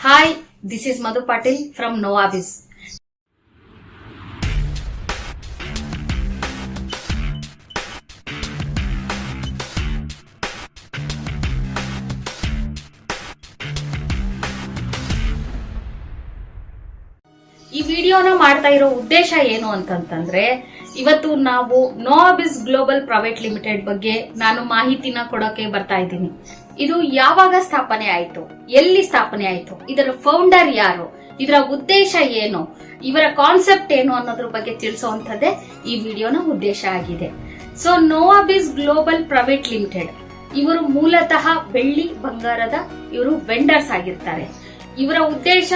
Hi, this is Madhu Patil from Novabiz. ಈ ವಿಡಿಯೋನ ಮಾಡ್ತಾ ಇರೋ ಉದ್ದೇಶ ಏನು ಅಂತಂದ್ರೆ ಇವತ್ತು ನಾವು ನೋವಾಬಿಸ್ ಗ್ಲೋಬಲ್ ಪ್ರೈವೇಟ್ ಲಿಮಿಟೆಡ್ ಬಗ್ಗೆ ನಾನು ಮಾಹಿತಿನ ಕೊಡೋಕೆ ಬರ್ತಾ ಇದ್ದೀನಿ. ಇದು ಯಾವಾಗ ಸ್ಥಾಪನೆ ಆಯ್ತು, ಎಲ್ಲಿ ಸ್ಥಾಪನೆ ಆಯ್ತು, ಇದರ ಫೌಂಡರ್ ಯಾರು, ಇದರ ಉದ್ದೇಶ ಏನು, ಇವರ ಕಾನ್ಸೆಪ್ಟ್ ಏನು ಅನ್ನೋದ್ರ ಬಗ್ಗೆ ತಿಳಿಸುವಂತದ್ದೇ ಈ ವಿಡಿಯೋನ ಉದ್ದೇಶ ಆಗಿದೆ. ಸೊ ನೋವಾಬಿಸ್ ಗ್ಲೋಬಲ್ ಪ್ರೈವೇಟ್ ಲಿಮಿಟೆಡ್ ಇವರು ಮೂಲತಃ ಬೆಳ್ಳಿ ಬಂಗಾರದ ಇವರು ವೆಂಡರ್ಸ್ ಆಗಿರ್ತಾರೆ. ಇವರ ಉದ್ದೇಶ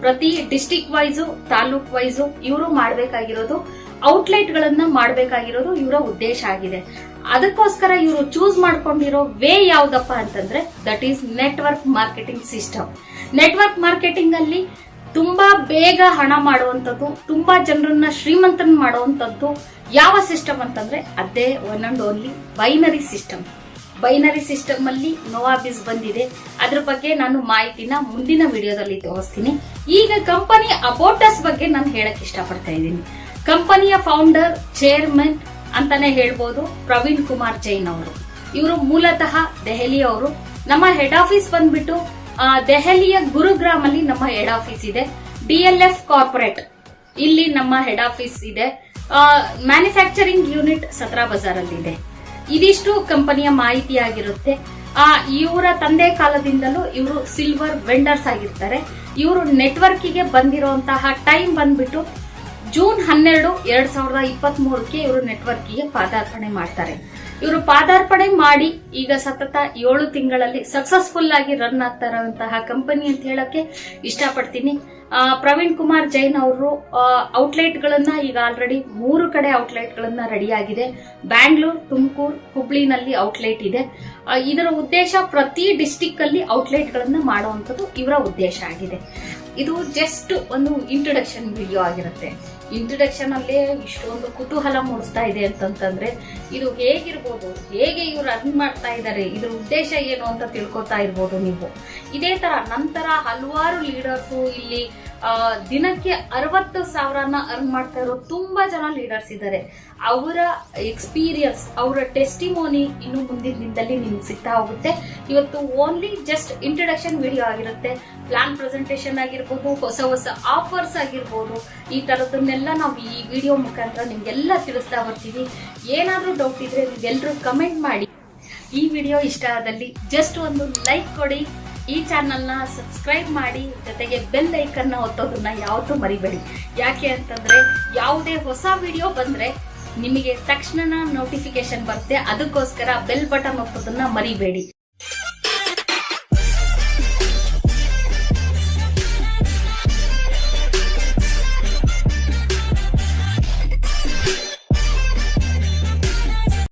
ಪ್ರತಿ ಡಿಸ್ಟಿಕ್ ವೈಸು ತಾಲೂಕ್ ವೈಸು ಇವರು ಮಾಡಬೇಕಾಗಿರೋದು ಔಟ್ಲೆಟ್ ಗಳನ್ನ ಮಾಡಬೇಕಾಗಿರೋದು ಇವರ ಉದ್ದೇಶ ಆಗಿದೆ. ಅದಕ್ಕೋಸ್ಕರ ಇವರು ಚೂಸ್ ಮಾಡ್ಕೊಂಡಿರೋ ವೇ ಯಾವ್ದಪ್ಪ ಅಂತಂದ್ರೆ that is network marketing system. Network marketing ಅಲ್ಲಿ ತುಂಬಾ ಬೇಗ ಹಣ ಮಾಡುವಂತದ್ದು, ತುಂಬಾ ಜನರನ್ನ ಶ್ರೀಮಂತನ್ ಮಾಡುವಂತದ್ದು ಯಾವ ಸಿಸ್ಟಮ್ ಅಂತಂದ್ರೆ ಅದೇ one and only binary system. Binary system ಅಲ್ಲಿ ನೋವಾಬಿಸ್ ಬಂದಿದೆ. ಅದ್ರ ಬಗ್ಗೆ ನಾನು ಮಾಹಿತಿನ ಮುಂದಿನ ವಿಡಿಯೋದಲ್ಲಿ ತೋರಿಸ್ತೀನಿ. ಈಗ ಕಂಪನಿ ಅಬೋಟಸ್ ಬಗ್ಗೆ ನಾನು ಹೇಳಕ್ ಇಷ್ಟಪಡ್ತಾ ಇದ್ದೀನಿ. ಕಂಪನಿಯ ಫೌಂಡರ್, ಚೇರ್ಮನ್ ಅಂತಾನೆ ಹೇಳ್ಬೋದು ಪ್ರವೀಣ್ ಕುಮಾರ್ ಜೈನ್ ಅವರು. ಇವರು ಮೂಲತಃ ದೆಹಲಿಯವರು. ನಮ್ಮ ಹೆಡ್ ಆಫೀಸ್ ಬಂದ್ಬಿಟ್ಟು ದೆಹಲಿಯ ಗುರುಗ್ರಾಮ್ ಅಲ್ಲಿ ನಮ್ಮ ಹೆಡ್ ಆಫೀಸ್ ಇದೆ. DLF ಕಾರ್ಪೊರೇಟ್ ಇಲ್ಲಿ ನಮ್ಮ ಹೆಡ್ ಆಫೀಸ್ ಇದೆ. ಮ್ಯಾನುಫ್ಯಾಕ್ಚರಿಂಗ್ ಯೂನಿಟ್ ಸತ್ರಾ ಬಜಾರ್ ಅಲ್ಲಿ ಇದೆ. ಇದಿಷ್ಟು ಕಂಪನಿಯ ಮಾಹಿತಿ ಆಗಿರುತ್ತೆ. ಇವರ ತಂದೆ ಕಾಲದಿಂದಲೂ ಇವರು ಸಿಲ್ವರ್ ವೆಂಡರ್ಸ್ ಆಗಿರ್ತಾರೆ. ಇವರು ನೆಟ್ವರ್ಕಿಗೆ ಬಂದಿರುವಂತಹ ಟೈಮ್ ಬಂದ್ಬಿಟ್ಟು ಜೂನ್ 12, 2023ಕ್ಕೆ ಇವರು ನೆಟ್ವರ್ಕಿಗೆ ಪಾದಾರ್ಪಣೆ ಮಾಡ್ತಾರೆ. ಇವರು ಪಾದಾರ್ಪಣೆ ಮಾಡಿ ಈಗ ಸತತ 7 ತಿಂಗಳಲ್ಲಿ ಸಕ್ಸಸ್ಫುಲ್ ಆಗಿ ರನ್ ಆಗ್ತಾ ಇರುವಂತಹ ಕಂಪನಿ ಅಂತ ಹೇಳಕ್ಕೆ ಇಷ್ಟಪಡ್ತೀನಿ. ಪ್ರವೀಣ್ ಕುಮಾರ್ ಜೈನ್ ಅವರು ಔಟ್ಲೆಟ್ ಗಳನ್ನ ಈಗ ಆಲ್ರೆಡಿ 3 ಕಡೆ ಔಟ್ಲೆಟ್ ಗಳನ್ನ ರೆಡಿ ಆಗಿದೆ. ಬ್ಯಾಂಗ್ಳೂರ್, ತುಮಕೂರು, ಹುಬ್ಳಿನಲ್ಲಿ ಔಟ್ಲೆಟ್ ಇದೆ. ಇದರ ಉದ್ದೇಶ ಪ್ರತಿ ಡಿಸ್ಟಿಕ್ ಅಲ್ಲಿ ಔಟ್ಲೆಟ್ ಗಳನ್ನ ಮಾಡುವಂತದ್ದು ಇವರ ಉದ್ದೇಶ ಆಗಿದೆ. ಇದು ಜಸ್ಟ್ ಒಂದು ಇಂಟ್ರೊಡಕ್ಷನ್ ವಿಡಿಯೋ ಆಗಿರುತ್ತೆ. ಇಂಟ್ರೊಡಕ್ಷನ್ ಅಲ್ಲೇ ಇಷ್ಟೊಂದು ಕುತೂಹಲ ಮೂಡಿಸ್ತಾ ಇದೆ ಅಂತಂದ್ರೆ ಇದು ಹೇಗಿರ್ಬೋದು, ಹೇಗೆ ಇವ್ರು ರನ್ ಮಾಡ್ತಾ ಇದ್ದಾರೆ, ಇದ್ರ ಉದ್ದೇಶ ಏನು ಅಂತ ತಿಳ್ಕೊತಾ ಇರ್ಬೋದು ನೀವು. ಇದೇ ತರ ನಂತರ ಹಲವಾರು ಲೀಡರ್ಸ್ ಇಲ್ಲಿ ದಿನಕ್ಕೆ 60,000 ಅರ್ನ್ ಮಾಡ್ತಾ ಇರೋ ತುಂಬಾ ಜನ ಲೀಡರ್ಸ್ ಇದ್ದಾರೆ. ಅವರ ಎಕ್ಸ್ಪೀರಿಯನ್ಸ್, ಅವರ ಟೆಸ್ಟಿಮೋನಿ ಇನ್ನು ಮುಂದಿನ ದಿನದಲ್ಲಿ ನಿಮ್ಗೆ ಸಿಗ್ತಾ ಹೋಗುತ್ತೆ. ಇವತ್ತು ಓನ್ಲಿ ಜಸ್ಟ್ ಇಂಟ್ರೊಡಕ್ಷನ್ ವಿಡಿಯೋ ಆಗಿರುತ್ತೆ. ಪ್ಲಾನ್ ಪ್ರೆಸೆಂಟೇಶನ್ ಆಗಿರ್ಬೋದು, ಹೊಸ ಹೊಸ ಆಫರ್ಸ್ ಆಗಿರ್ಬೋದು, ಈ ತರದನ್ನೆಲ್ಲ ನಾವು ಈ ವಿಡಿಯೋ ಮುಖಾಂತರ ನಿಮ್ಗೆಲ್ಲ ತಿಳಿಸ್ತಾ ಬರ್ತೀವಿ. ಏನಾದ್ರೂ ಡೌಟ್ ಇದ್ರೆ ನೀವೆಲ್ಲರೂ ಕಮೆಂಟ್ ಮಾಡಿ. ಈ ವಿಡಿಯೋ ಇಷ್ಟ ಆದಲ್ಲಿ ಜಸ್ಟ್ ಒಂದು ಲೈಕ್ ಕೊಡಿ, ಈ ಚಾನಲ್ನ ಸಬ್ಸ್ಕ್ರೈಬ್ ಮಾಡಿ, ಜೊತೆಗೆ ಬೆಲ್ ಐಕನ್ನ ಒತ್ತೋದನ್ನ ಯಾವತ್ತೂ ಮರಿಬೇಡಿ. ಯಾಕೆ ಅಂತಂದ್ರೆ ಯಾವುದೇ ಹೊಸ ವಿಡಿಯೋ ಬಂದ್ರೆ ನಿಮಗೆ ತಕ್ಷಣ ನೋಟಿಫಿಕೇಶನ್ ಬರುತ್ತೆ. ಅದಕ್ಕೋಸ್ಕರ ಬೆಲ್ ಬಟನ್ ಒತ್ತೋದನ್ನ ಮರಿಬೇಡಿ.